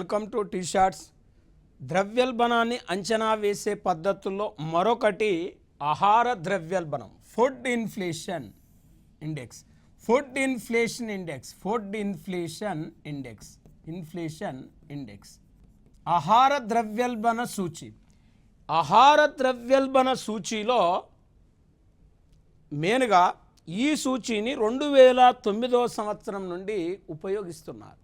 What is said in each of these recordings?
Welcome to tea shorts. ద్రవ్యోల్బణాన్ని అంచనా వేసే పద్ధతుల్లో మరొకటి ఆహార ద్రవ్యోల్బణం, food inflation index. Inflation index ఆహార ద్రవ్యోల్బణ సూచి. ఆహార ద్రవ్యోల్బణ సూచీలో మెయిన్గా ఈ సూచీని 2009 సంవత్సరం నుండి ఉపయోగిస్తున్నారు.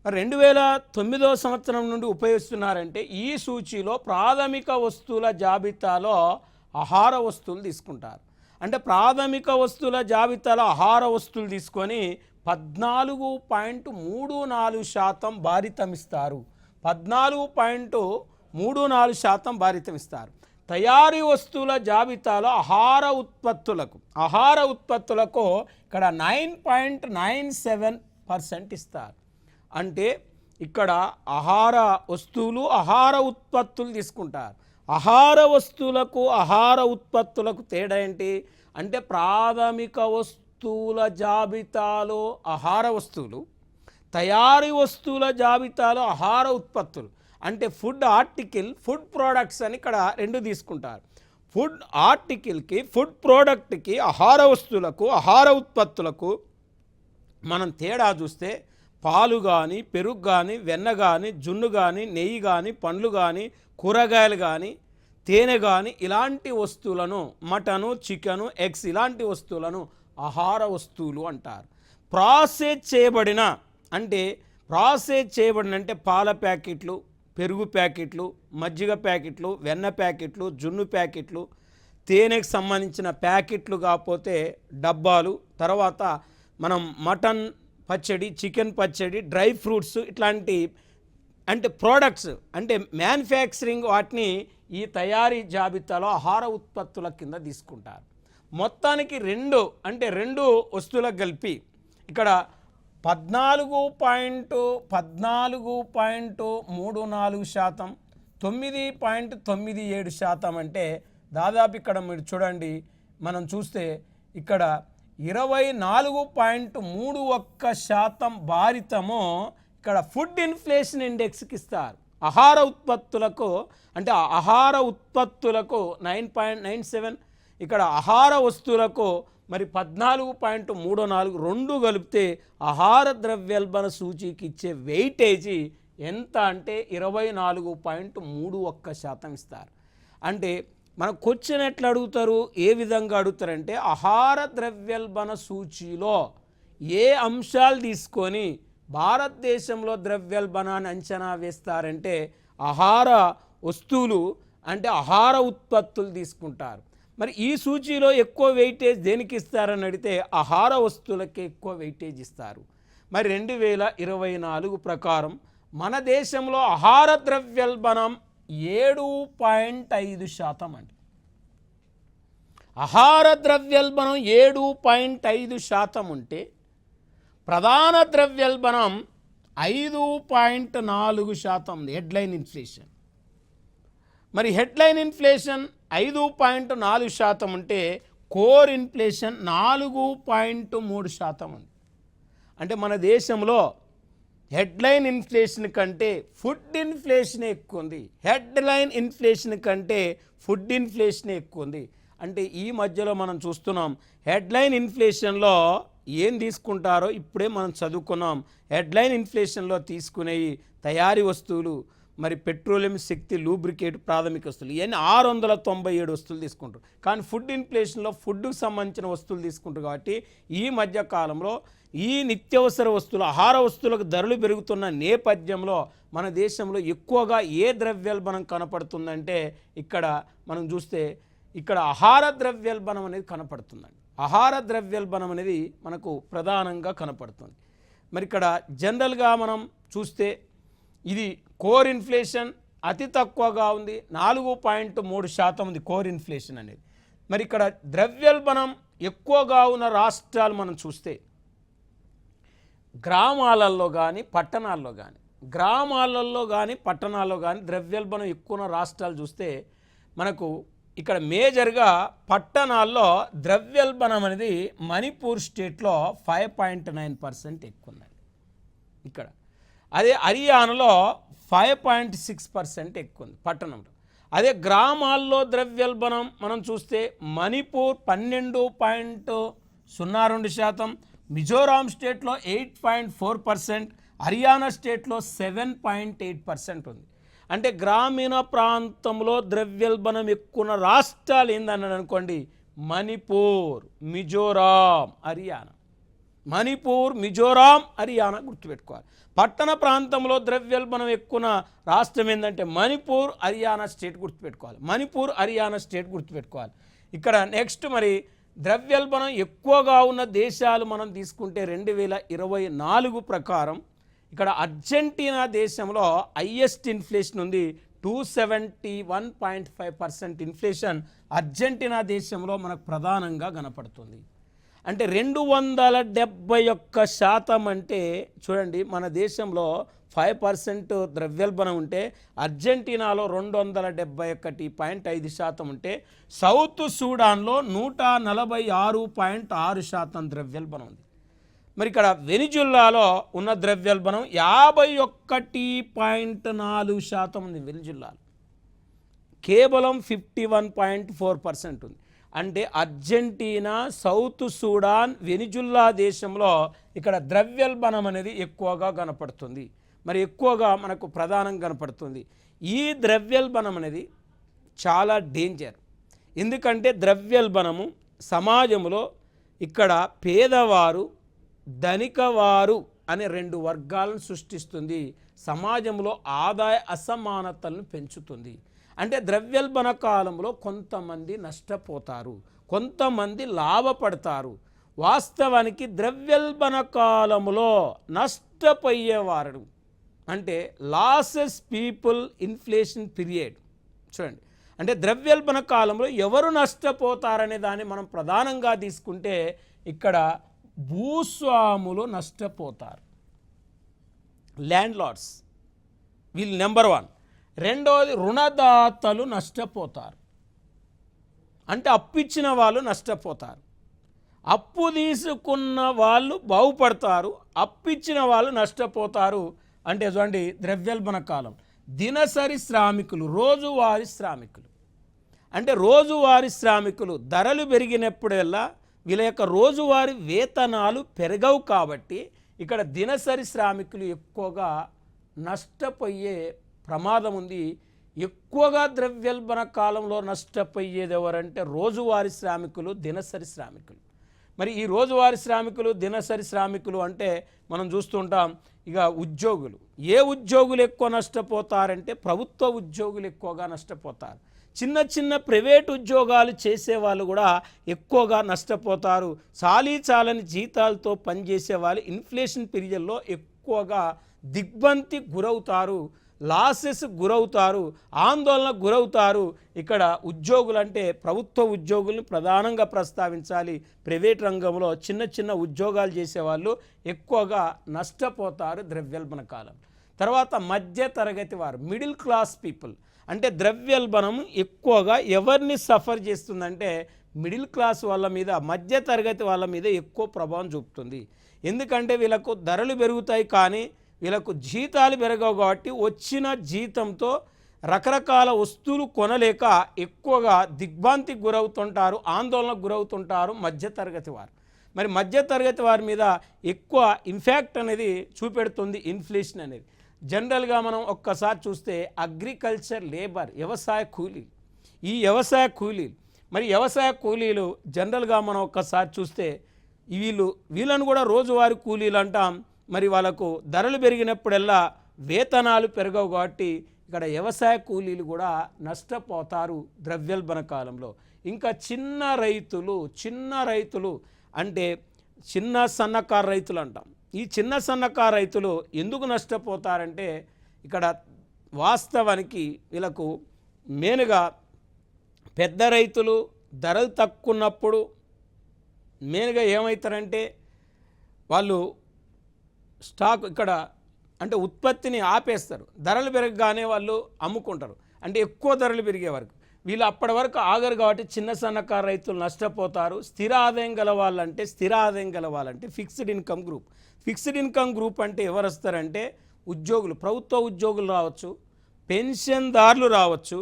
మరి 2009 సంవత్సరం నుండి ఉపయోగిస్తున్నారంటే ఈ సూచీలో ప్రాథమిక వస్తువుల జాబితాలో ఆహార వస్తువులు తీసుకుంటారు. అంటే ప్రాథమిక వస్తువుల జాబితాలో ఆహార వస్తువులు తీసుకొని 14.34% భారితమిస్తారు. 14.34% భారితమిస్తారు. తయారీ వస్తువుల జాబితాలో ఆహార ఉత్పత్తులకు ఇక్కడ 9.97% ఇస్తారు. అంటే ఇక్కడ ఆహార ఉత్పత్తులు తీసుకుంటారు. ఆహార ఉత్పత్తులకు తేడా ఏంటి అంటే ప్రాథమిక వస్తువుల జాబితాలో ఆహార వస్తువులు, తయారీ వస్తువుల జాబితాలో ఆహార ఉత్పత్తులు. అంటే ఫుడ్ ప్రోడక్ట్స్ అని ఇక్కడ రెండు తీసుకుంటారు. ఫుడ్ ప్రోడక్ట్కి ఆహార వస్తువులకు, ఆహార ఉత్పత్తులకు మనం తేడా చూస్తే పాలు కానీ, పెరుగు కానీ, వెన్న కానీ, జున్ను కానీ, నెయ్యి కానీ, పండ్లు కానీ, కూరగాయలు కానీ, తేనె కానీ ఇలాంటి వస్తువులను, మటను, చికెను, ఎగ్స్ ఇలాంటి వస్తువులను ఆహార వస్తువులు అంటారు. ప్రాసెస్ చేయబడిన అంటే పాల ప్యాకెట్లు, పెరుగు ప్యాకెట్లు, మజ్జిగ ప్యాకెట్లు, వెన్న ప్యాకెట్లు, జున్ను ప్యాకెట్లు, తేనెకు సంబంధించిన ప్యాకెట్లు కాకపోతే డబ్బాలు, తర్వాత మనం మటన్ పచ్చడి, చికెన్ పచ్చడి, డ్రై ఫ్రూట్స్ ఇట్లాంటి అంటే ప్రోడక్ట్స్ అంటే మ్యానుఫ్యాక్చరింగ్ వాటిని ఈ తయారీ జాబితాలో ఆహార ఉత్పత్తుల కింద తీసుకుంటారు. మొత్తానికి రెండు వస్తువులకు కలిపి ఇక్కడ 14.34%, 9.97% అంటే దాదాపు ఇక్కడ మీరు చూడండి, మనం చూస్తే ఇక్కడ 24.31% భారితము ఇక్కడ ఫుడ్ ఇన్ఫ్లేషన్ ఇండెక్స్కి ఇస్తారు. ఆహార ఉత్పత్తులకు 9.97, ఇక్కడ ఆహార వస్తువులకు మరి 14.34, రెండు కలిపితే ఆహార ద్రవ్యోల్బణ సూచీకి ఇచ్చే వెయిటేజీ ఎంత అంటే 24.31% ఇస్తారు. అంటే మన క్వశ్చన్ ఎట్లా అడుగుతారు, ఏ విధంగా అడుగుతారంటే ఆహార ద్రవ్యోల్బణ సూచీలో ఏ అంశాలు తీసుకొని భారతదేశంలో ద్రవ్యోల్బణాన్ని అంచనా వేస్తారంటే ఆహార వస్తువులు అంటే ఆహార ఉత్పత్తులు తీసుకుంటారు. మరి ఈ సూచీలో ఎక్కువ వెయిటేజ్ దేనికి ఇస్తారని అడిగితే ఆహార వస్తువులకే ఎక్కువ వెయిటేజ్ ఇస్తారు. మరి 2024 ప్రకారం మన దేశంలో ఆహార ద్రవ్యోల్బణం 7.5% అండి. ఆహార ద్రవ్యోల్బణం 7.5% ఉంటే ప్రధాన ద్రవ్యోల్బణం 5.4% హెడ్లైన్ ఇన్ఫ్లేషన్. మరి హెడ్లైన్ ఇన్ఫ్లేషన్ 5.4% ఉంటే కోర్ ఇన్ఫ్లేషన్ 4.3% ఉంది. అంటే మన దేశంలో హెడ్లైన్ ఇన్ఫ్లేషన్ కంటే ఫుడ్ ఇన్ఫ్లేషన్ ఎక్కువ ఉంది. అంటే ఈ మధ్యలో మనం చూస్తున్నాం హెడ్లైన్ ఇన్ఫ్లేషన్లో ఏం తీసుకుంటారో ఇప్పుడే మనం చదువుకున్నాం. హెడ్లైన్ ఇన్ఫ్లేషన్లో తీసుకునేవి తయారీ వస్తువులు, మరి పెట్రోలియం, శక్తి, లూబ్రికేట్, ప్రాథమిక వస్తువులు ఇవన్నీ 697 వస్తువులు తీసుకుంటారు. కానీ ఫుడ్ ఇన్ఫ్లేషన్లో ఫుడ్కు సంబంధించిన వస్తువులు తీసుకుంటారు. కాబట్టి ఈ మధ్య కాలంలో ఈ నిత్యావసర వస్తువులు, ఆహార వస్తువులకు ధరలు పెరుగుతున్న నేపథ్యంలో మన దేశంలో ఎక్కువగా ఏ ద్రవ్యోల్బణం కనపడుతుందంటే ఇక్కడ మనం చూస్తే ఇక్కడ ఆహార ద్రవ్యోల్బణం అనేది కనపడుతుందండి. ఆహార ద్రవ్యోల్బణం అనేది మనకు ప్రధానంగా కనపడుతుంది. మరి ఇక్కడ జనరల్గా మనం చూస్తే ఇది కోర్ ఇన్ఫ్లేషన్ అతి తక్కువగా ఉంది, 4.3% ఉంది కోర్ ఇన్ఫ్లేషన్ అనేది. మరి ఇక్కడ ద్రవ్యోల్బణం ఎక్కువగా ఉన్న రాష్ట్రాలు మనం చూస్తే గ్రామాలలో కానీ పట్టణాల్లో కానీ ద్రవ్యోల్బణం ఎక్కువ ఉన్న రాష్ట్రాలు చూస్తే మనకు ఇక్కడ మేజర్గా పట్టణాల్లో ద్రవ్యోల్బణం అనేది మణిపూర్ స్టేట్లో 5.9% ఎక్కువ ఉన్నది ఇక్కడ. అదే హర్యానాలో 5.6% ఎక్కువ ఉంది పట్టణంలో. అదే గ్రామాల్లో ద్రవ్యోల్బణం మనం చూస్తే మణిపూర్ 12.02%, మిజోరాం స్టేట్లో 8.4%, హర్యానా స్టేట్లో 7.8% ఉంది. అంటే గ్రామీణ ప్రాంతంలో ద్రవ్యోల్బణం ఎక్కువ రాష్ట్రాలు ఏందన్నాడు అనుకోండి, మణిపూర్, మిజోరాం, హర్యానా. మణిపూర్, మిజోరాం, హర్యానా గుర్తుపెట్టుకోవాలి. పట్టణ ప్రాంతంలో ద్రవ్యోల్బణం ఎక్కువ రాష్ట్రం ఏంటంటే మణిపూర్, హర్యానా స్టేట్ గుర్తుపెట్టుకోవాలి. మణిపూర్, హర్యానా స్టేట్ గుర్తుపెట్టుకోవాలి. ఇక్కడ నెక్స్ట్ మరి ద్రవ్యోల్బణం ఎక్కువగా ఉన్న దేశాలు మనం తీసుకుంటే 2024 ప్రకారం ఇక్కడ అర్జెంటీనా దేశంలో హైయెస్ట్ ఇన్ఫ్లేషన్ ఉంది. 271.5% ఇన్ఫ్లేషన్ అర్జెంటీనా దేశంలో మనకు ప్రధానంగా కనపడుతుంది. అంటే 271% అంటే చూడండి, మన దేశంలో 5% ద్రవ్యోల్బణం ఉంటే అర్జెంటీనాలో 271.5% ఉంటే సౌత్ సూడాన్లో 146.6% ద్రవ్యోల్బణం ఉంది. మరి ఇక్కడ వెనిజుల్లాలో ఉన్న ద్రవ్యోల్బణం 51.4% ఉంది. వెనిజుల్లాలో కేవలం 51.4% ఉంది. అంటే అర్జెంటీనా, సౌత్ సూడాన్, వెనిజుల్లా దేశంలో ఇక్కడ ద్రవ్యోల్బణం అనేది ఎక్కువగా కనపడుతుంది. మరి ఎక్కువగా మనకు ప్రధానంగా కనపడుతుంది. ఈ ద్రవ్యోల్బణం అనేది చాలా డేంజర్. ఎందుకంటే ద్రవ్యోల్బణము సమాజంలో ఇక్కడ పేదవారు, ధనికవారు అనే 2 వర్గాలను సృష్టిస్తుంది. సమాజంలో ఆదాయ అసమానతలను పెంచుతుంది. అంటే ద్రవ్యోల్బణ కాలంలో కొంతమంది నష్టపోతారు, కొంతమంది లాభపడతారు. వాస్తవానికి ద్రవ్యోల్బణ కాలంలో నష్టపోయేవారు అంటే లాసెస్ పీపుల్ ఇన్ఫ్లేషన్ పీరియడ్. చూడండి, అంటే ద్రవ్యోల్బణ కాలంలో ఎవరు నష్టపోతారనే దాన్ని మనం ప్రధానంగా తీసుకుంటే ఇక్కడ భూస్వాములు నష్టపోతారు, ల్యాండ్ లార్డ్స్, వీళ్ళు నెంబర్ 1. రెండోది రుణదాతలు నష్టపోతారు, అంటే అప్పిచ్చిన వాళ్ళు నష్టపోతారు. అప్పు తీసుకున్న వాళ్ళు బాగుపడతారు, అప్పిచ్చిన వాళ్ళు నష్టపోతారు. అంటే చూడండి, ద్రవ్యోల్బణ కాలం దినసరి శ్రామికులు, రోజువారీ శ్రామికులు, అంటే రోజువారీ శ్రామికులు ధరలు పెరిగినప్పుడల్లా వీళ్ళ యొక్క రోజువారీ వేతనాలు పెరగవు. కాబట్టి ఇక్కడ దినసరి శ్రామికులు ఎక్కువగా నష్టపోయే ప్రమాదం ఉంది. ఎక్కువగా ద్రవ్యోల్బణ కాలంలో నష్టపోయేది ఎవరంటే రోజువారీ శ్రామికులు, దినసరి శ్రామికులు. మరి ఈ రోజువారీ శ్రామికులు, దినసరి శ్రామికులు అంటే మనం చూస్తుంటాం ఇక ఉద్యోగులు. ఏ ఉద్యోగులు ఎక్కువ నష్టపోతారంటే ప్రభుత్వ ఉద్యోగులు ఎక్కువగా నష్టపోతారు. చిన్న చిన్న ప్రైవేట్ ఉద్యోగాలు చేసేవాళ్ళు కూడా ఎక్కువగా నష్టపోతారు. చాలని జీతాలతో పనిచేసే వాళ్ళు ఇన్ఫ్లేషన్ పీరియడ్లో ఎక్కువగా దిగ్బంతి గురవుతారు, లాసెస్ గురవుతారు, ఆందోళనకు గురవుతారు. ఇక్కడ ఉద్యోగులు అంటే ప్రభుత్వ ఉద్యోగులను ప్రధానంగా ప్రస్తావించాలి. ప్రైవేట్ రంగంలో చిన్న చిన్న ఉద్యోగాలు చేసేవాళ్ళు ఎక్కువగా నష్టపోతారు ద్రవ్యోల్బణ కాలం. తర్వాత మధ్య తరగతి వారు, మిడిల్ క్లాస్ పీపుల్, అంటే ద్రవ్యోల్బణం ఎక్కువగా ఎవరిని సఫర్ చేస్తుందంటే మిడిల్ క్లాస్ వాళ్ళ మీద, మధ్య తరగతి వాళ్ళ మీద ఎక్కువ ప్రభావం చూపుతుంది. ఎందుకంటే వీళ్ళకు ధరలు పెరుగుతాయి కానీ వీళ్ళకు జీతాలు పెరగవు. కాబట్టి వచ్చిన జీతంతో రకరకాల వస్తువులు కొనలేక ఎక్కువగా దిగ్భ్రాంతికి గురవుతుంటారు, ఆందోళనకు గురవుతుంటారు మధ్యతరగతి వారు. మరి మధ్యతరగతి వారి మీద ఎక్కువ ఇంపాక్ట్ అనేది చూపెడుతుంది ఇన్ఫ్లేషన్ అనేది. జనరల్గా మనం ఒక్కసారి చూస్తే అగ్రికల్చర్ లేబర్, వ్యవసాయ కూలీలు, ఈ వ్యవసాయ కూలీలు, మరి వ్యవసాయ కూలీలు జనరల్గా మనం ఒక్కసారి చూస్తే వీళ్ళను కూడా రోజువారీ కూలీలు అంటాం. మరి వాళ్ళకు ధరలు పెరిగినప్పుడల్లా వేతనాలు పెరగవు. కాబట్టి ఇక్కడ వ్యవసాయ కూలీలు కూడా నష్టపోతారు ద్రవ్యోల్బణ కాలంలో. ఇంకా చిన్న రైతులు అంటే చిన్న సన్నకారు రైతులు అంటాం. ఈ చిన్న సన్నకారు రైతులు ఎందుకు నష్టపోతారంటే ఇక్కడ వాస్తవానికి వీళ్ళకు మెయిన్గా పెద్ద రైతులు ధరలు తక్కువన్నప్పుడు మెయిన్గా ఏమవుతారంటే వాళ్ళు స్టాక్ ఇక్కడ అంటే ఉత్పత్తిని ఆపేస్తారు. ధరలు పెరగగానే వాళ్ళు అమ్ముకుంటారు. అంటే ఎక్కువ ధరలు పెరిగే వరకు వీళ్ళు అప్పటి వరకు ఆగరు. కాబట్టి చిన్న సన్నకారు రైతులు నష్టపోతారు. స్థిర ఆదాయం గల వాళ్ళంటే ఫిక్స్డ్ ఇన్కమ్ గ్రూప్ అంటే ఎవరు వస్తారంటే ఉద్యోగులు, ప్రభుత్వ ఉద్యోగులు రావచ్చు, పెన్షన్దారులు రావచ్చు,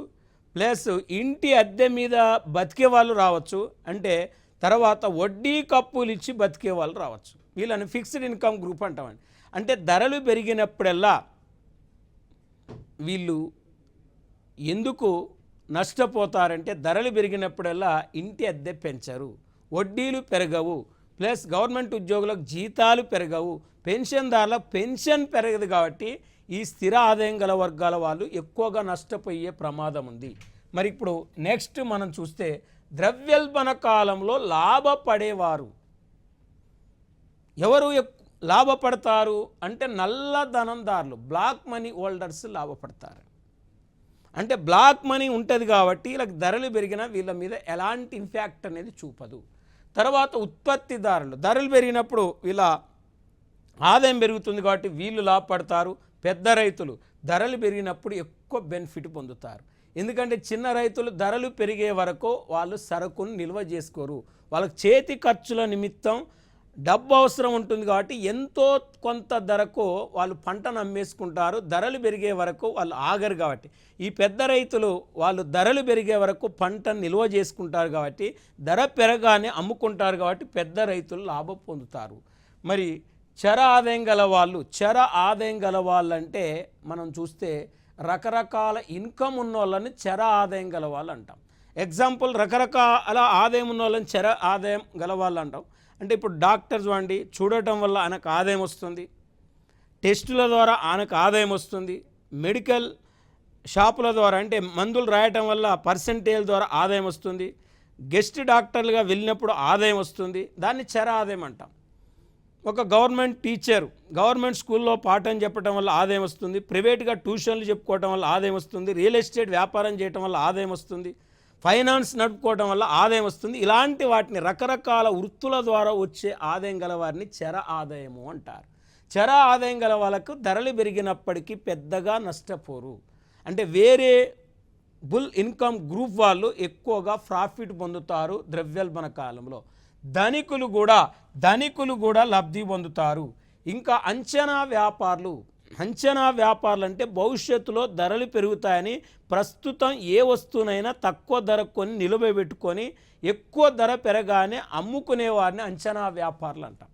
ప్లస్ ఇంటి అద్దె మీద బతికే వాళ్ళు రావచ్చు, అంటే తర్వాత వడ్డీ కప్పులు ఇచ్చి బతికే వాళ్ళు రావచ్చు. వీళ్ళని ఫిక్స్డ్ ఇన్కమ్ గ్రూప్ అంటామండి. అంటే ధరలు పెరిగినప్పుడల్లా వీళ్ళు ఎందుకు నష్టపోతారంటే ధరలు పెరిగినప్పుడల్లా ఇంటి అద్దె పెంచరు, వడ్డీలు పెరగవు, ప్లస్ గవర్నమెంట్ ఉద్యోగులకు జీతాలు పెరగవు, పెన్షన్దారులకు పెన్షన్ పెరగదు. కాబట్టి ఈ స్థిర ఆదాయం గల వర్గాల వాళ్ళు ఎక్కువగా నష్టపోయే ప్రమాదం ఉంది. మరి ఇప్పుడు నెక్స్ట్ మనం చూస్తే ద్రవ్యోల్బణ కాలంలో లాభపడేవారు ఎవరు లాభపడతారు అంటే నల్లధనందారులు, బ్లాక్ మనీ హోల్డర్స్ లాభపడతారు. అంటే బ్లాక్ మనీ ఉంటుంది కాబట్టి వీళ్ళకి ధరలు పెరిగినా వీళ్ళ మీద ఎలాంటి ఇంపాక్ట్ అనేది చూపదు. తర్వాత ఉత్పత్తిదారులు, ధరలు పెరిగినప్పుడు వీళ్ళ ఆదాయం పెరుగుతుంది కాబట్టి వీళ్ళు లాభపడతారు. పెద్ద రైతులు ధరలు పెరిగినప్పుడు ఎక్కువ బెనిఫిట్ పొందుతారు. ఎందుకంటే చిన్న రైతులు ధరలు పెరిగే వరకు వాళ్ళు సరుకును నిల్వ చేసుకోరు, వాళ్ళకి చేతి ఖర్చుల నిమిత్తం డబ్బు అవసరం ఉంటుంది కాబట్టి ఎంతో కొంత ధరకు వాళ్ళు పంటను అమ్మేసుకుంటారు. ధరలు పెరిగే వరకు వాళ్ళు ఆగరు కాబట్టి ఈ పెద్ద రైతులు వాళ్ళు ధరలు పెరిగే వరకు పంటను నిల్వ చేసుకుంటారు కాబట్టి ధర పెరగానే అమ్ముకుంటారు కాబట్టి పెద్ద రైతులు లాభం పొందుతారు. మరి చర ఆదాయం గల వాళ్ళు, చర ఆదాయం గల వాళ్ళు అంటే మనం చూస్తే రకరకాల ఇన్కమ్ ఉన్న వాళ్ళని చర ఆదాయం గల వాళ్ళు అంటాం. ఎగ్జాంపుల్ రకరకాల ఆదాయం ఉన్న వాళ్ళని చర ఆదాయం గల వాళ్ళు అంటాం. అంటే ఇప్పుడు డాక్టర్స్ వండి చూడటం వల్ల ఆయనకు ఆదాయం వస్తుంది, టెస్టుల ద్వారా ఆయనకు ఆదాయం వస్తుంది, మెడికల్ షాపుల ద్వారా అంటే మందులు రాయటం వల్ల పర్సెంటేజ్ ద్వారా ఆదాయం వస్తుంది, గెస్ట్ డాక్టర్లుగా వెళ్ళినప్పుడు ఆదాయం వస్తుంది, దాన్ని చర ఆదాయం అంటాం. ఒక గవర్నమెంట్ టీచర్ గవర్నమెంట్ స్కూల్లో పాఠం చెప్పడం వల్ల ఆదాయం వస్తుంది, ప్రైవేట్గా ట్యూషన్లు చెప్పుకోవడం వల్ల ఆదాయం వస్తుంది, రియల్ ఎస్టేట్ వ్యాపారం చేయడం వల్ల ఆదాయం వస్తుంది, ఫైనాన్స్ నడుపుకోవడం వల్ల ఆదాయం వస్తుంది. ఇలాంటి వాటిని రకరకాల వృత్తుల ద్వారా వచ్చే ఆదాయం గల వారిని చర ఆదాయము అంటారు. చర ఆదాయం గల వాళ్ళకు ధరలు పెరిగినప్పటికీ పెద్దగా నష్టపోరు. అంటే వేరే బుల్ ఇన్కమ్ గ్రూప్ వాళ్ళు ఎక్కువగా ప్రాఫిట్ పొందుతారు ద్రవ్యోల్బణ కాలంలో. ధనికులు కూడా లబ్ధి పొందుతారు. ఇంకా అంచనా వ్యాపారులు అంటే భవిష్యత్తులో ధరలు పెరుగుతాయని ప్రస్తుతం ఏ వస్తువునైనా తక్కువ ధర కొని నిలబెట్టుకొని ఎక్కువ ధర పెరగానే అమ్ముకునే వారిని అంచనా వ్యాపారులు అంటాం.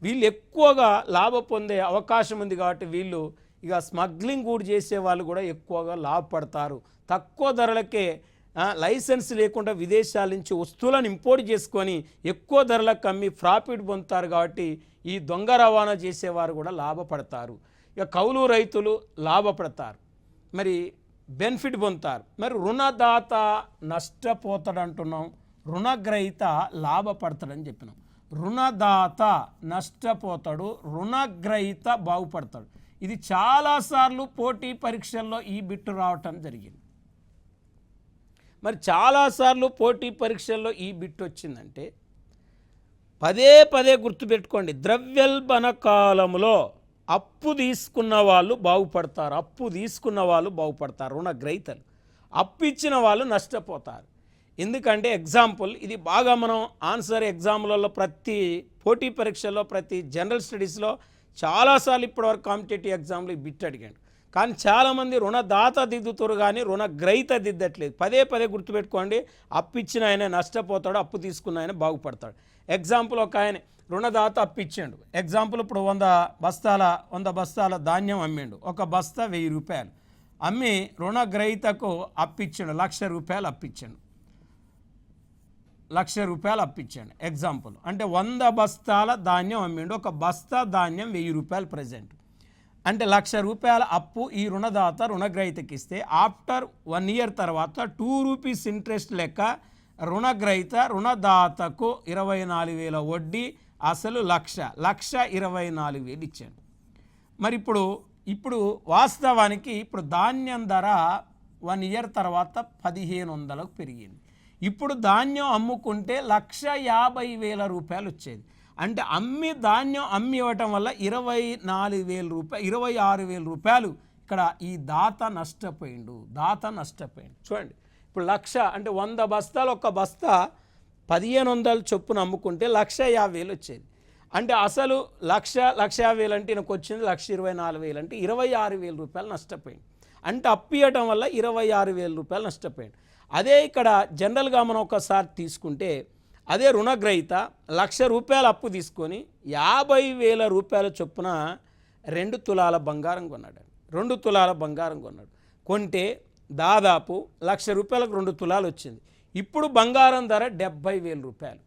వీళ్ళు ఎక్కువగా లాభ పొందే అవకాశం ఉంది కాబట్టి వీళ్ళు ఇక స్మగ్లింగ్ కూడా చేసే వాళ్ళు కూడా ఎక్కువగా లాభపడతారు. తక్కువ ధరలకే లైసెన్స్ లేకుండా విదేశాల నుంచి వస్తువులను ఇంపోర్ట్ చేసుకొని ఎక్కువ ధరలకు అమ్మి ప్రాఫిట్ పొందుతారు. కాబట్టి ఈ దొంగ రవాణా చేసేవారు కూడా లాభపడతారు. ఇక కౌలు రైతులు లాభపడతారు, మరి బెనిఫిట్ పొందుతారు. మరి రుణదాత నష్టపోతాడు అంటున్నాం, రుణగ్రహీత లాభపడతాడని చెప్పినాం. రుణదాత నష్టపోతాడు, రుణగ్రహీత బాగుపడతాడు. ఇది చాలాసార్లు పోటీ పరీక్షల్లో ఈ బిట్టు రావటం జరిగింది. మరి చాలాసార్లు పోటీ పరీక్షల్లో ఈ బిట్ వచ్చిందంటే పదే పదే గుర్తుపెట్టుకోండి. ద్రవ్యోల్బణ కాలంలో అప్పు తీసుకున్న వాళ్ళు బాగుపడతారు, రుణగ్రహీతలు. అప్పు ఇచ్చిన వాళ్ళు నష్టపోతారు. ఎందుకంటే ఎగ్జాంపుల్ ఇది బాగా మనం ఆన్సర్ ఎగ్జామ్లలో ప్రతి పోటీ పరీక్షల్లో ప్రతి జనరల్ స్టడీస్లో చాలాసార్లు ఇప్పటివరకు కాంపిటేటివ్ ఎగ్జామ్లో ఈ బిట్ అడిగాడు. కానీ చాలామంది రుణదాత దిద్దుతారు కానీ రుణగ్రహీత దిద్దట్లేదు. పదే పదే గుర్తుపెట్టుకోండి, అప్పు ఇచ్చిన ఆయన నష్టపోతాడు, అప్పు తీసుకున్న ఆయన బాగుపడతాడు. ఎగ్జాంపుల్ ఒక ఆయన రుణదాత అప్పు ఇచ్చాడు. ఎగ్జాంపుల్ ఇప్పుడు 100 బస్తాల ధాన్యం అమ్మిండు, ఒక బస్తా 1000 రూపాయలు అమ్మి రుణగ్రహీతకు అప్పిచ్చాడు, 1,00,000 రూపాయలు అప్పిచ్చాడు, 1,00,000 రూపాయలు అప్పిచ్చాడు. ఎగ్జాంపుల్ అంటే 100 బస్తాల ధాన్యం అమ్మిండు, ఒక బస్తా ధాన్యం 1000 రూపాయలు ప్రజెంట్. అంటే 1,00,000 రూపాయల అప్పు ఈ రుణదాత రుణగ్రహీతకి ఇస్తే ఆఫ్టర్ 1 ఇయర్ తర్వాత 2 రూపీస్ ఇంట్రెస్ట్ లెక్క రుణదాతకు 24,000 వడ్డీ, అసలు 1,24,000 ఇచ్చాడు. మరి ఇప్పుడు వాస్తవానికి ఇప్పుడు ధాన్యం ధర 1 ఇయర్ తర్వాత 1,500కు పెరిగింది. ఇప్పుడు ధాన్యం అమ్ముకుంటే 1,50,000 రూపాయలు వచ్చేది. అంటే ధాన్యం అమ్మి ఇవ్వటం వల్ల 24,000 రూపాయలు, 26,000 రూపాయలు ఇక్కడ ఈ దాత నష్టపోయిండు. చూడండి, ఇప్పుడు 1,00,000 అంటే 100 బస్తాలు, ఒక బస్తా 1,500 చొప్పున అమ్ముకుంటే 1,50,000 వచ్చేది. అంటే అసలు 1,50,000 అంటే ఈయనకు వచ్చింది 1,24,000 అంటే 26,000 రూపాయలు నష్టపోయింది. అంటే అప్పు ఇవ్వటం వల్ల 26,000 రూపాయలు నష్టపోయాడు. అదే ఇక్కడ జనరల్గా మనం ఒకసారి తీసుకుంటే అదే రుణగ్రహీత 1,00,000 రూపాయలు అప్పు తీసుకొని 50,000 రూపాయల చొప్పున 2 తులాల బంగారం కొన్నాడు. 2 తులాల బంగారం కొన్నాడు. కొంటే దాదాపు 1,00,000 రూపాయలకు 2 తులాలు వచ్చింది. ఇప్పుడు బంగారం ధర 70,000 రూపాయలు.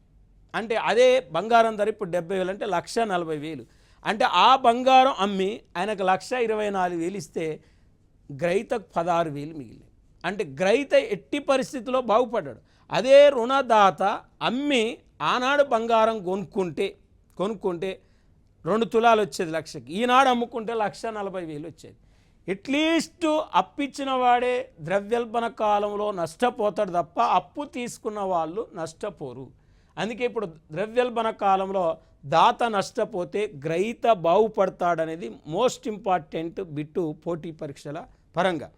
అంటే అదే బంగారం ధర ఇప్పుడు 70,000 అంటే 1,40,000. అంటే ఆ బంగారం అమ్మి ఆయనకు 1,24,000 ఇస్తే గ్రహీతకు 16,000 మిగిలింది. అంటే గ్రహీత ఎట్టి పరిస్థితిలో బాగుపడ్డాడు. అదే రుణదాత అమ్మి ఆనాడు బంగారం కొనుక్కుంటే 2 తులాలు వచ్చేది 1,00,000కి, ఈనాడు అమ్ముకుంటే 1,40,000 వచ్చేది. అట్లీస్ట్ అప్పిచ్చిన వాడే ద్రవ్యోల్బణ కాలంలో నష్టపోతాడు తప్ప అప్పు తీసుకున్న వాళ్ళు నష్టపోరు. అందుకే ఇప్పుడు ద్రవ్యోల్బణ కాలంలో దాత నష్టపోతే గ్రహీత బాగుపడతాడనేది మోస్ట్ ఇంపార్టెంట్ బిట్టు పోటీ పరీక్షల పరంగా.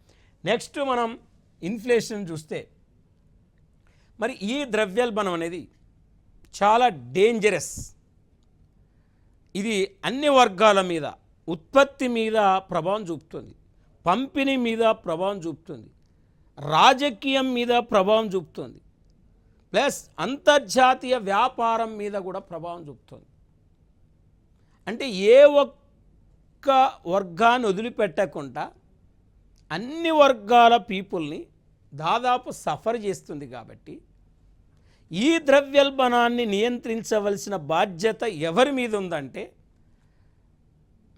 నెక్స్ట్ మనం ఇన్ఫ్లేషన్ చూస్తే మరి ఈ ద్రవ్యోల్బణం అనేది చాలా డేంజరస్. ఇది అన్ని వర్గాల మీద, ఉత్పత్తి మీద ప్రభావం చూపుతుంది, పంపిణీ మీద ప్రభావం చూపుతుంది, రాజకీయం మీద ప్రభావం చూపుతుంది, ప్లస్ అంతర్జాతీయ వ్యాపారం మీద కూడా ప్రభావం చూపుతుంది. అంటే ఏ ఒక్క వర్గాన్ని వదిలిపెట్టకుండా అన్ని వర్గాల పీపుల్ని దాదాపు సఫర్ చేస్తుంది. కాబట్టి ఈ ద్రవ్యోల్బణాన్ని నియంత్రించవలసిన బాధ్యత ఎవరి మీద ఉందంటే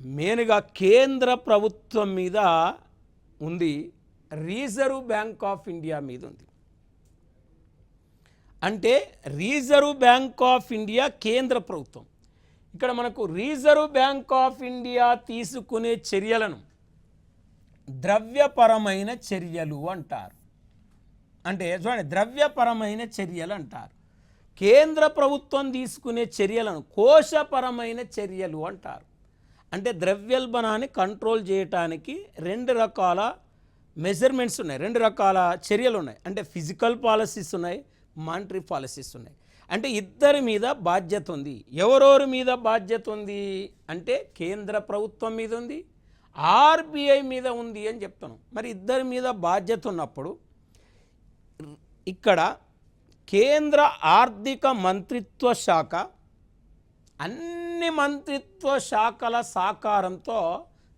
మెయిన్గా కేంద్ర ప్రభుత్వం మీద ఉంది, రిజర్వ్ బ్యాంక్ ఆఫ్ ఇండియా మీద ఉంది. అంటే రిజర్వ్ బ్యాంక్ ఆఫ్ ఇండియా కేంద్ర ప్రభుత్వం. ఇక్కడ మనకు రిజర్వ్ బ్యాంక్ ఆఫ్ ఇండియా తీసుకునే చర్యలను ద్రవ్యపరమైన చర్యలు అంటారు. అంటే చూడండి, ద్రవ్యపరమైన చర్యలు అంటారు. కేంద్ర ప్రభుత్వం తీసుకునే చర్యలను కోశపరమైన చర్యలు అంటారు. అంటే ద్రవ్యోల్బణాన్ని కంట్రోల్ చేయటానికి 2 రకాల మెజర్మెంట్స్ ఉన్నాయి, 2 రకాల చర్యలు ఉన్నాయి. అంటే ఫిజికల్ పాలసీస్ ఉన్నాయి, మానిటరీ పాలసీస్ ఉన్నాయి. అంటే ఇద్దరి మీద బాధ్యత ఉంది. ఎవరెవరి మీద బాధ్యత ఉంది అంటే కేంద్ర ప్రభుత్వం మీద ఉంది, ఆర్బీఐ మీద ఉంది అని చెప్తాను. మరి ఇద్దరి మీద బాధ్యత ఉన్నప్పుడు ఇక్కడ కేంద్ర ఆర్థిక మంత్రిత్వ శాఖ అన్ని మంత్రిత్వ శాఖల సహకారంతో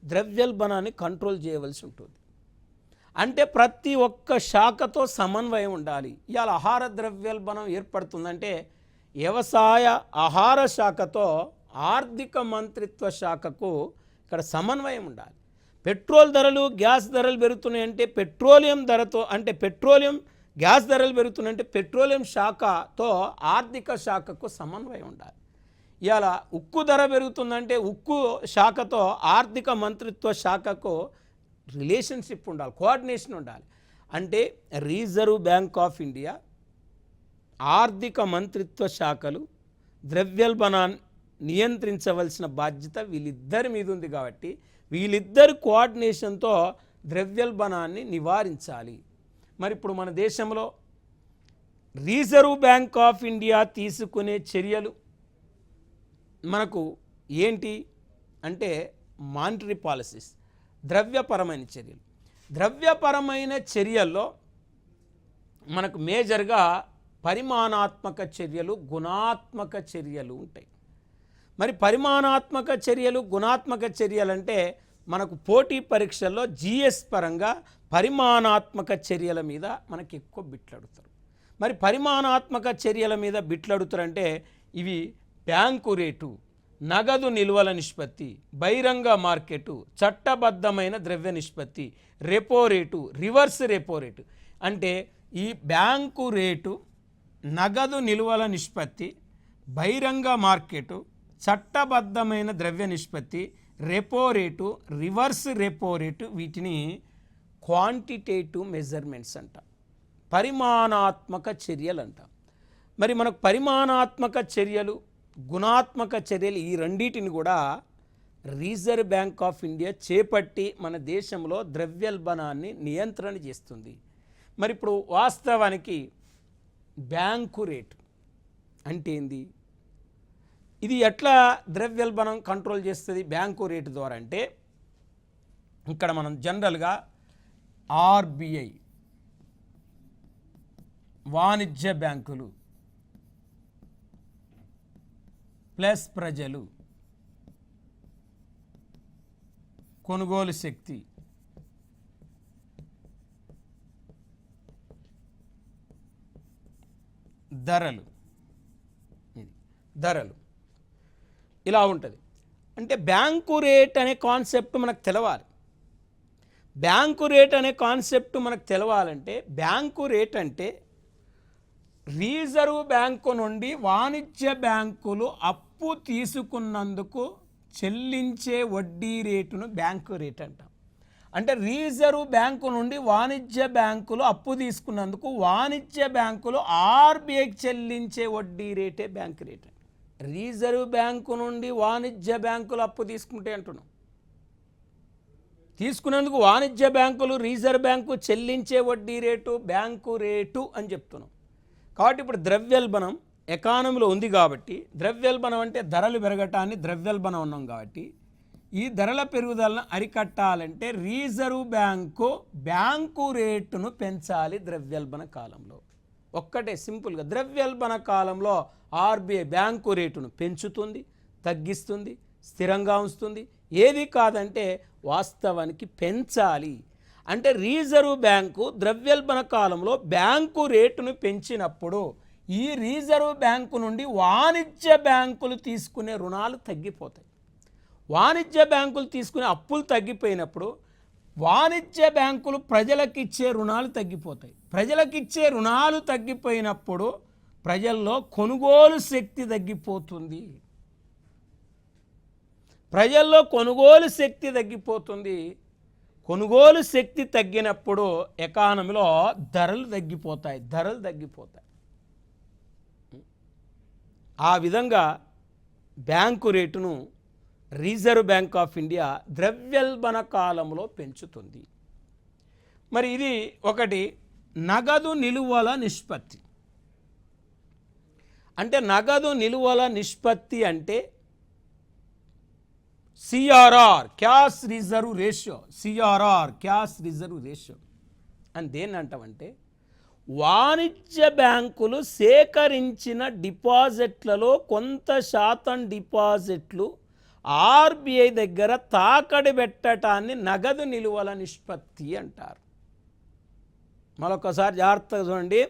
ద్రవ్యోల్బణాన్ని కంట్రోల్ చేయవలసి ఉంటుంది. అంటే ప్రతి ఒక్క శాఖతో సమన్వయం ఉండాలి. ఇవాళ ఆహార ద్రవ్యోల్బణం ఏర్పడుతుందంటే వ్యవసాయ ఆహార శాఖతో ఆర్థిక మంత్రిత్వ శాఖకు ఇక్కడ సమన్వయం ఉండాలి. పెట్రోల్ ధరలు, గ్యాస్ ధరలు పెరుగుతున్నాయంటే పెట్రోలియం ధరతో, అంటే పెట్రోలియం గ్యాస్ ధరలు పెరుగుతున్నాయంటే పెట్రోలియం శాఖతో ఆర్థిక శాఖకు సమన్వయం ఉండాలి. ఇవాళ ఉక్కు ధర పెరుగుతుందంటే ఉక్కు శాఖతో ఆర్థిక మంత్రిత్వ శాఖకు రిలేషన్షిప్ ఉండాలి, కోఆర్డినేషన్ ఉండాలి. అంటే రిజర్వ్ బ్యాంక్ ఆఫ్ ఇండియా, ఆర్థిక మంత్రిత్వ శాఖలు ద్రవ్యోల్బణాన్ని నియంత్రించవలసిన బాధ్యత వీళ్ళిద్దరి మీద ఉంది. కాబట్టి వీళ్ళిద్దరి కోఆర్డినేషన్తో ద్రవ్యోల్బణాన్ని నివారించాలి. మరి ఇప్పుడు మన దేశంలో రిజర్వ్ బ్యాంక్ ఆఫ్ ఇండియా తీసుకునే చర్యలు మనకు ఏంటి అంటే మానిటరీ పాలసీస్, ద్రవ్యపరమైన చర్యలు. ద్రవ్యపరమైన చర్యల్లో మనకు మేజర్గా పరిమాణాత్మక చర్యలు, గుణాత్మక చర్యలు ఉంటాయి. మరి పరిమాణాత్మక చర్యలు, గుణాత్మక చర్యలు అంటే మనకు పోటీ పరీక్షల్లో జిఎస్ పరంగా పరిమాణాత్మక చర్యల మీద మనకి ఎక్కువ బిట్లడుతారు. మరి పరిమాణాత్మక చర్యల మీద బిట్లడుతారంటే ఇవి బ్యాంకు రేటు, నగదు నిల్వల నిష్పత్తి, బహిరంగ మార్కెటు, చట్టబద్ధమైన ద్రవ్య నిష్పత్తి, repo rate, reverse repo rate. అంటే ఈ బ్యాంకు రేటు, నగదు నిల్వల నిష్పత్తి, బహిరంగ మార్కెటు, చట్టబద్ధమైన ద్రవ్య నిష్పత్తి, repo rate, reverse repo rate, వీటిని క్వాంటిటేటివ్ మెజర్మెంట్స్ అంట, పరిమాణాత్మక చర్యలు అంట. మరి మనకు పరిమాణాత్మక చర్యలు, గుణాత్మక చర్యలు ఈ రెండింటిని కూడా రిజర్వ్ బ్యాంక్ ఆఫ్ ఇండియా చేపట్టి మన దేశంలో ద్రవ్యోల్బణాన్ని నియంత్రణ చేస్తుంది. మరి ఇప్పుడు వాస్తవానికి బ్యాంకు రేటు అంటే ఏంది? ఇది ఎట్లా ద్రవ్యోల్బణం కంట్రోల్ చేస్తుంది బ్యాంకు రేటు ద్వారా అంటే, ఇక్కడ మనం జనరల్గా ఆర్బిఐ, వాణిజ్య బ్యాంకులు ప్లస్ ప్రజలు, కొనుగోలు శక్తి, ధరలు ఇలా ఉంటుంది. అంటే బ్యాంకు రేట్ అనే కాన్సెప్ట్ మనకు తెలవాలి. బ్యాంకు రేట్ అనే కాన్సెప్ట్ మనకు తెలవాలంటే బ్యాంకు రేట్ అంటే రిజర్వ్ బ్యాంకు నుండి వాణిజ్య బ్యాంకులు అప్పు తీసుకున్నందుకు చెల్లించే వడ్డీ రేటును బ్యాంకు రేట్ అంటాం. అంటే రిజర్వ్ బ్యాంకు నుండి వాణిజ్య బ్యాంకులు అప్పు తీసుకున్నందుకు వాణిజ్య బ్యాంకులు ఆర్బీఐకి చెల్లించే వడ్డీ రేటే బ్యాంకు రేట్. రిజర్వ్ బ్యాంకు నుండి వాణిజ్య బ్యాంకులు అప్పు తీసుకుంటే అంటున్నాం, తీసుకున్నందుకు వాణిజ్య బ్యాంకులు రిజర్వ్ బ్యాంకు చెల్లించే వడ్డీ రేటు బ్యాంకు రేటు అని చెప్తున్నాం. కాబట్టి ఇప్పుడు ద్రవ్యోల్బణం ఎకానమీలో ఉంది కాబట్టి, ద్రవ్యోల్బణం అంటే ధరలు పెరగటాన్ని ద్రవ్యోల్బణం ఉన్నాం కాబట్టి, ఈ ధరల పెరుగుదలను అరికట్టాలంటే రిజర్వ్ బ్యాంకు రేటును పెంచాలి ద్రవ్యోల్బణ కాలంలో. ఒక్కటే సింపుల్గా ద్రవ్యోల్బణ కాలంలో ఆర్బీఐ బ్యాంకు రేటును పెంచుతుంది, తగ్గిస్తుంది, స్థిరంగా ఉంచుతుంది. ఏది కాదంటే వాస్తవానికి పెంచాలి. అంటే రిజర్వ్ బ్యాంకు ద్రవ్యోల్బణ కాలంలో బ్యాంకు రేటును పెంచినప్పుడు ఈ రిజర్వ్ బ్యాంకు నుండి వాణిజ్య బ్యాంకులు తీసుకునే రుణాలు తగ్గిపోతాయి. వాణిజ్య బ్యాంకులు తీసుకునే అప్పులు తగ్గిపోయినప్పుడు వాణిజ్య బ్యాంకులు ప్రజలకిచ్చే రుణాలు తగ్గిపోతాయి. ప్రజలకిచ్చే రుణాలు తగ్గిపోయినప్పుడు ప్రజల్లో కొనుగోలు శక్తి తగ్గిపోతుంది. ప్రజల్లో కొనుగోలు శక్తి తగ్గిపోతుంది. కొనుగోలు శక్తి తగ్గినప్పుడు ఎకానమీలో ధరలు తగ్గిపోతాయి. ఆ విధంగా బ్యాంకు రేటును రిజర్వ్ బ్యాంక్ ఆఫ్ ఇండియా ద్రవ్యోల్బణ కాలంలో పెంచుతుంది. మరి ఇది ఒకటి. నగదు నిలువల నిష్పత్తి అంటే నగదు నిలువల నిష్పత్తి అంటే CRR, cash reserve ratio. CRR cash reserve ratio అని దేన్ని అంటామంటే, వాణిజ్య బ్యాంకులు సేకరించిన డిపాజిట్లలో కొంత శాతం డిపాజిట్లు ఆర్బీఐ దగ్గర తాకడి పెట్టడాన్ని నగదు నిలువల నిష్పత్తి అంటారు. మరొకసారి జాగ్రత్తగా చూడండి.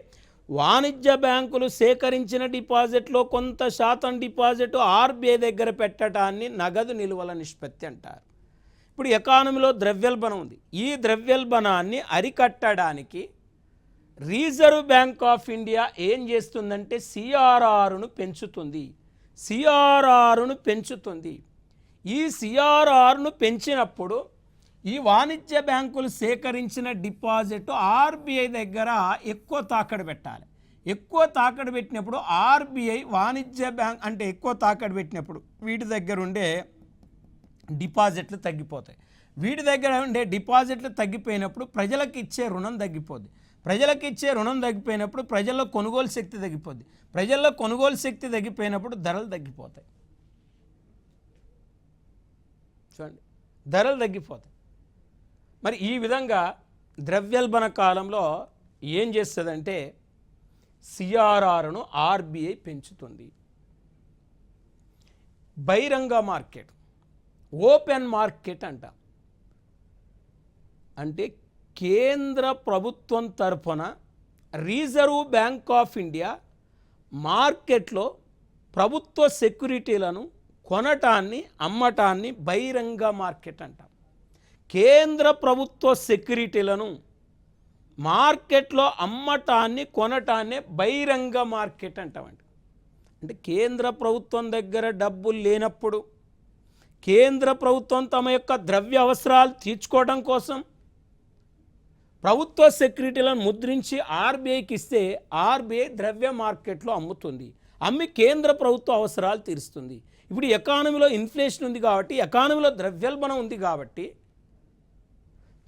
వాణిజ్య బ్యాంకులు సేకరించిన డిపాజిట్లో కొంత శాతం డిపాజిట్ ఆర్బీఐ దగ్గర పెట్టడాన్ని నగదు నిలువల నిష్పత్తి అంటారు. ఇప్పుడు ఎకానమీలో ద్రవ్యోల్బణం ఉంది. ఈ ద్రవ్యోల్బణాన్ని అరికట్టడానికి రిజర్వ్ బ్యాంక్ ఆఫ్ ఇండియా ఏం చేస్తుందంటే సిఆర్ఆర్ను పెంచుతుంది. ఈ సిఆర్ఆర్ను పెంచినప్పుడు ఈ వాణిజ్య బ్యాంకులు సేకరించిన డిపాజిట్ ఆర్బీఐ దగ్గర ఎక్కువ తాకడి పెట్టాలి. ఎక్కువ తాకడి పెట్టినప్పుడు ఆర్బీఐ వాణిజ్య బ్యాంక్ అంటే ఎక్కువ తాకడి పెట్టినప్పుడు వీటి దగ్గర ఉండే డిపాజిట్లు తగ్గిపోతాయి. వీటి దగ్గర ఉండే డిపాజిట్లు తగ్గిపోయినప్పుడు ప్రజలకు ఇచ్చే రుణం తగ్గిపోద్ది. ప్రజలకు ఇచ్చే రుణం తగ్గిపోయినప్పుడు ప్రజల్లో కొనుగోలు శక్తి తగ్గిపోద్ది. ప్రజల్లో కొనుగోలు శక్తి తగ్గిపోయినప్పుడు ధరలు తగ్గిపోతాయి. చూడండి, ధరలు తగ్గిపోతాయి. మరి ఈ విధంగా ద్రవ్యోల్బణ కాలంలో ఏం చేస్తుందంటే సిఆర్ఆర్ను ఆర్బీఐ పెంచుతుంది. బహిరంగ మార్కెట్, ఓపెన్ మార్కెట్ అంటాం. అంటే కేంద్ర ప్రభుత్వం తరఫున రిజర్వ్ బ్యాంక్ ఆఫ్ ఇండియా మార్కెట్లో ప్రభుత్వ సెక్యూరిటీలను కొనటాన్ని అమ్మటాన్ని బహిరంగ మార్కెట్ అంటాం. కేంద్ర ప్రభుత్వ సెక్యూరిటీలను మార్కెట్లో అమ్మటాన్ని కొనటాన్ని బహిరంగ మార్కెట్ అంటామండి. అంటే కేంద్ర ప్రభుత్వం దగ్గర డబ్బులు లేనప్పుడు కేంద్ర ప్రభుత్వం తమ యొక్క ద్రవ్య అవసరాలు తీర్చుకోవడం కోసం ప్రభుత్వ సెక్యూరిటీలను ముద్రించి ఆర్బీఐకి ఇస్తే ఆర్బీఐ ద్రవ్య మార్కెట్లో అమ్ముతుంది. అమ్మి కేంద్ర ప్రభుత్వ అవసరాలు తీరుస్తుంది. ఇప్పుడు ఎకానమీలో ఇన్ఫ్లేషన్ ఉంది కాబట్టి, ఎకానమీలో ద్రవ్యోల్బణం ఉంది కాబట్టి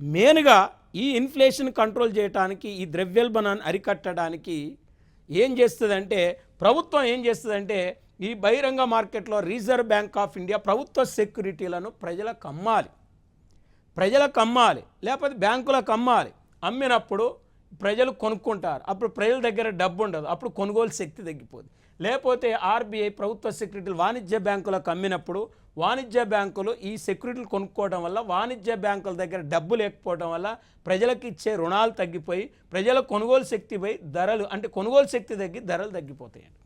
మెయిన్గా ఈ ఇన్ఫ్లేషన్ కంట్రోల్ చేయడానికి, ఈ ద్రవ్యోల్బణాన్ని అరికట్టడానికి ఏం చేస్తుందంటే ప్రభుత్వం ఈ బహిరంగ మార్కెట్లో రిజర్వ్ బ్యాంక్ ఆఫ్ ఇండియా ప్రభుత్వ సెక్యూరిటీలను ప్రజలకు అమ్మాలి, లేకపోతే బ్యాంకులకు అమ్మాలి. అమ్మినప్పుడు ప్రజలు కొనుక్కుంటారు, అప్పుడు ప్రజల దగ్గర డబ్బు ఉండదు, అప్పుడు కొనుగోలు శక్తి తగ్గిపోతుంది. లేకపోతే ఆర్బీఐ ప్రభుత్వ సెక్యూరిటీలు వాణిజ్య బ్యాంకులకు అమ్మినప్పుడు వాణిజ్య బ్యాంకులు ఈ సెక్యూరిటీలు కొనుక్కోవడం వల్ల వాణిజ్య బ్యాంకుల దగ్గర డబ్బు లేకపోవడం వల్ల ప్రజలకు ఇచ్చే రుణాలు తగ్గిపోయి ప్రజల కొనుగోలు శక్తిపై కొనుగోలు శక్తి తగ్గి ధరలు తగ్గిపోతాయండి.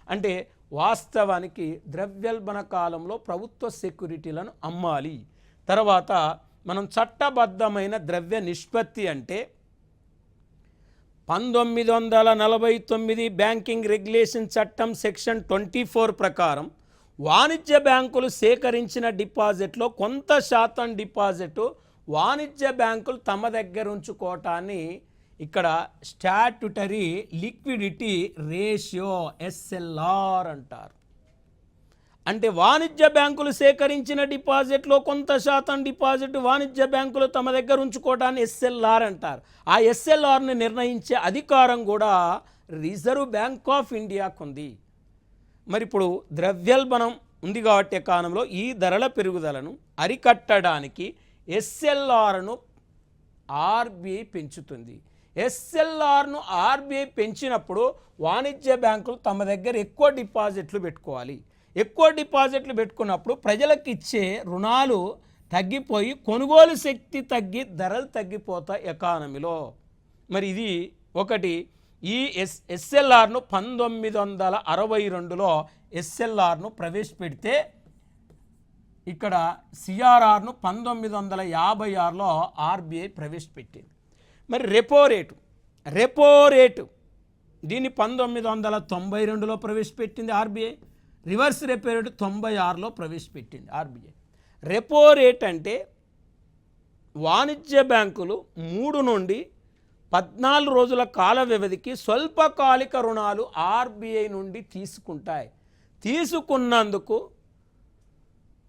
అంటే వాస్తవానికి ద్రవ్యోల్బణ కాలంలో ప్రభుత్వ సెక్యూరిటీలను అమ్మాలి. తర్వాత మనం చట్టబద్ధమైన ద్రవ్య నిష్పత్తి అంటే 1949 బ్యాంకింగ్ రెగ్యులేషన్ చట్టం సెక్షన్ 24 ప్రకారం వాణిజ్య బ్యాంకులు సేకరించిన డిపాజిట్లో కొంత శాతం డిపాజిట్ వాణిజ్య బ్యాంకులు తమ దగ్గర ఉంచుకోవటాన్ని ఇక్కడ స్టాట్యుటరీ లిక్విడిటీ రేషియో ఎస్ఎల్ఆర్ అంటారు. అంటే వాణిజ్య బ్యాంకులు సేకరించిన డిపాజిట్లో కొంత శాతం డిపాజిట్ వాణిజ్య బ్యాంకులు తమ దగ్గర ఉంచుకోవడాన్ని ఎస్ఎల్ఆర్ అంటారు. ఆ ఎస్ఎల్ఆర్ని నిర్ణయించే అధికారం కూడా రిజర్వ్ బ్యాంక్ ఆఫ్ ఇండియాకు ఉంది. మరి ఇప్పుడు ద్రవ్యోల్బణం ఉంది కాబట్టి కాలంలో ఈ ధరల పెరుగుదలను అరికట్టడానికి ఎస్ఎల్ఆర్ను ఆర్బీఐ పెంచుతుంది. ఎస్ఎల్ఆర్ను ఆర్బీఐ పెంచినప్పుడు వాణిజ్య బ్యాంకులు తమ దగ్గర ఎక్కువ డిపాజిట్లు పెట్టుకోవాలి. ఎక్కువ డిపాజిట్లు పెట్టుకున్నప్పుడు ప్రజలకు ఇచ్చే రుణాలు తగ్గిపోయి కొనుగోలు శక్తి తగ్గి ధరలు తగ్గిపోతాయి ఎకానమీలో. మరి ఇది ఒకటి. ఈ ఎస్ఎల్ఆర్ను 1962లో ఎస్ఎల్ఆర్ను ప్రవేశపెడితే ఇక్కడ సిఆర్ఆర్ను 1956లో ఆర్బీఐ ప్రవేశపెట్టింది. మరి రెపో రేటు దీన్ని 1992లో ప్రవేశపెట్టింది ఆర్బీఐ. రివర్స్ రెపో రేటు 96లో ప్రవేశపెట్టింది ఆర్బీఐ. రెపో రేట్ అంటే వాణిజ్య బ్యాంకులు 3 నుండి 14 రోజుల కాల వ్యవధికి స్వల్పకాలిక రుణాలు ఆర్బీఐ నుండి తీసుకుంటాయి. తీసుకున్నందుకు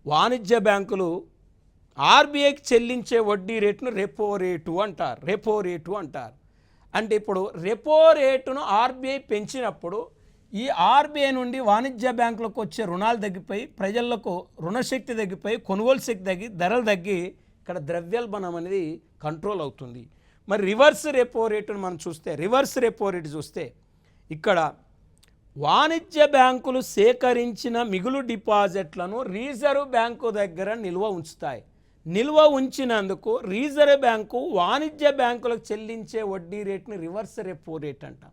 వాణిజ్య బ్యాంకులు ఆర్బీఐకి చెల్లించే వడ్డీ రేటును రెపో రేటు అంటారు. అంటే ఇప్పుడు రెపో రేటును ఆర్బీఐ పెంచినప్పుడు ఈ ఆర్బీఐ నుండి వాణిజ్య బ్యాంకులకు వచ్చే రుణాలు తగ్గిపోయి ప్రజలకు రుణశక్తి తగ్గిపోయి కొనుగోలు శక్తి తగ్గి ధరలు తగ్గి ఇక్కడ ద్రవ్యోల్బణం అనేది కంట్రోల్ అవుతుంది. మరి రివర్స్ రెపో రేటును మనం చూస్తే ఇక్కడ వాణిజ్య బ్యాంకులు సేకరించిన మిగులు డిపాజిట్లను రిజర్వ్ బ్యాంకు దగ్గర నిల్వ ఉంచినందుకు రిజర్వ్ బ్యాంకు వాణిజ్య బ్యాంకులకు చెల్లించే వడ్డీ రేటుని రివర్స్ రెపో రేట్ అంటాం.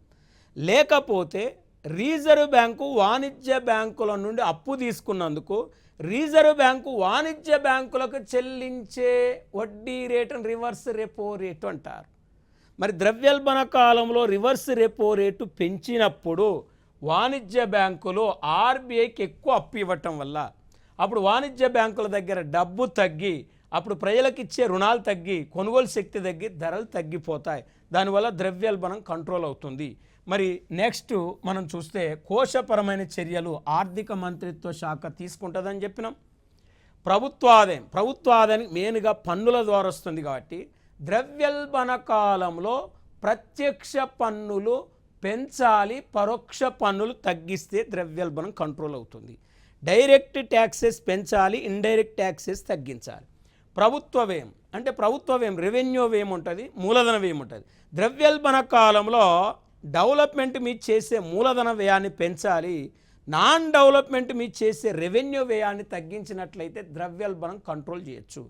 లేకపోతే రిజర్వ్ బ్యాంకు వాణిజ్య బ్యాంకుల నుండి అప్పు తీసుకున్నందుకు రిజర్వ్ బ్యాంకు వాణిజ్య బ్యాంకులకు చెల్లించే వడ్డీ రేటును రివర్స్ రెపో రేటు అంటారు. మరి ద్రవ్యోల్బణ కాలంలో రివర్స్ రెపో రేటు పెంచినప్పుడు వాణిజ్య బ్యాంకులు ఆర్బీఐకి ఎక్కువ అప్పు ఇవ్వటం వల్ల అప్పుడు వాణిజ్య బ్యాంకుల దగ్గర డబ్బు తగ్గి అప్పుడు ప్రజలకు ఇచ్చే రుణాలు తగ్గి కొనుగోలు శక్తి తగ్గి ధరలు తగ్గిపోతాయి. దానివల్ల ద్రవ్యోల్బణం కంట్రోల్ అవుతుంది. మరి నెక్స్ట్ మనం చూస్తే కోశపరమైన చర్యలు ఆర్థిక మంత్రిత్వ శాఖ తీసుకుంటుందని చెప్పినాం. ప్రభుత్వ ఆదాయం మెయిన్గా పన్నుల ద్వారా వస్తుంది కాబట్టి ద్రవ్యోల్బణ కాలంలో ప్రత్యక్ష పన్నులు పెంచాలి, పరోక్ష పన్నులు తగ్గిస్తే ద్రవ్యోల్బణం కంట్రోల్ అవుతుంది. డైరెక్ట్ ట్యాక్సెస్ పెంచాలి, ఇండైరెక్ట్ ట్యాక్సెస్ తగ్గించాలి. ప్రభుత్వ వ్యయం రెవెన్యూ వ్యయం ఉంటుంది, మూలధన వ్యయం ఉంటుంది. ద్రవ్యోల్బణ కాలంలో డెవలప్మెంట్ మీద చేసే మూలధన వ్యయాన్ని పెంచాలి, నాన్ డెవలప్మెంట్ మీద చేసే రెవెన్యూ వ్యయాన్ని తగ్గించినట్లయితే ద్రవ్యోల్బణం కంట్రోల్ చేయొచ్చు.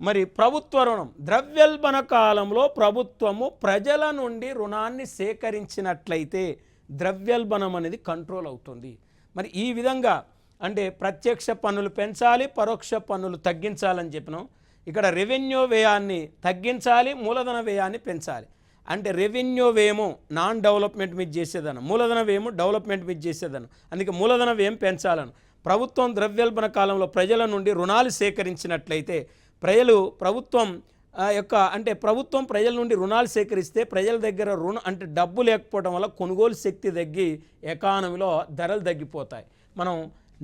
మరి ప్రభుత్వ రుణం ద్రవ్యోల్బణ కాలంలో ప్రభుత్వము ప్రజల నుండి రుణాన్ని సేకరించినట్లయితే ద్రవ్యోల్బణం అనేది కంట్రోల్ అవుతుంది. మరి ఈ విధంగా అంటే ప్రత్యక్ష పన్నులు పెంచాలి, పరోక్ష పన్నులు తగ్గించాలని చెప్పినాం. ఇక్కడ రెవెన్యూ వ్యయాన్ని తగ్గించాలి, మూలధన వ్యయాన్ని పెంచాలి. అంటే రెవెన్యూ వ్యయము నాన్ డెవలప్మెంట్ మీద చేసేదను, మూలధన వ్యయము డెవలప్మెంట్ మీద చేసేదను. అందుకే మూలధన వ్యయం పెంచాలను. ప్రభుత్వం ద్రవ్యోల్బణ కాలంలో ప్రజల నుండి రుణాలు సేకరించినట్లయితే ప్రభుత్వం ప్రజల నుండి రుణాలు సేకరిస్తే ప్రజల దగ్గర డబ్బు లేకపోవడం వల్ల కొనుగోలు శక్తి తగ్గి ఎకానమీలో ధరలు తగ్గిపోతాయి.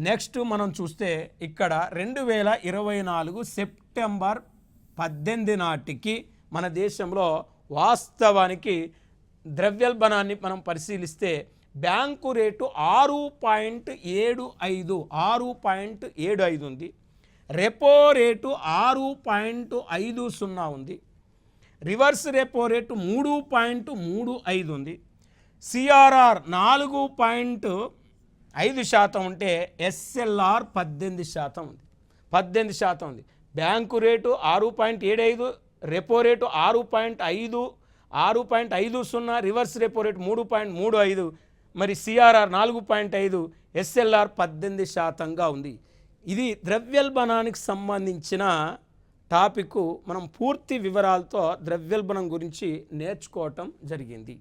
నెక్స్ట్ మనం చూస్తే ఇక్కడ 2024 సెప్టెంబర్ 18 నాటికి మన దేశంలో వాస్తవానికి ద్రవ్యోల్బణాన్ని మనం పరిశీలిస్తే బ్యాంకు రేటు 6.75 6.75 ఉంది. రెపో రేటు 6.50 ఉంది. రివర్స్ రెపో రేటు 3.35 ఉంది. సిఆర్ఆర్ 4.5% ఉంటే ఎస్ఎల్ఆర్ 18% ఉంది. 18% ఉంది. Bank rate 6.75, repo rate 6.50, reverse repo rate 3.35, మరి సిఆర్ఆర్ 4.5, ఎస్ఎల్ఆర్ 18%గా ఉంది. ఇది ద్రవ్యోల్బణానికి సంబంధించిన టాపిక్. మనం పూర్తి వివరాలతో ద్రవ్యోల్బణం గురించి నేర్చుకోవటం జరిగింది.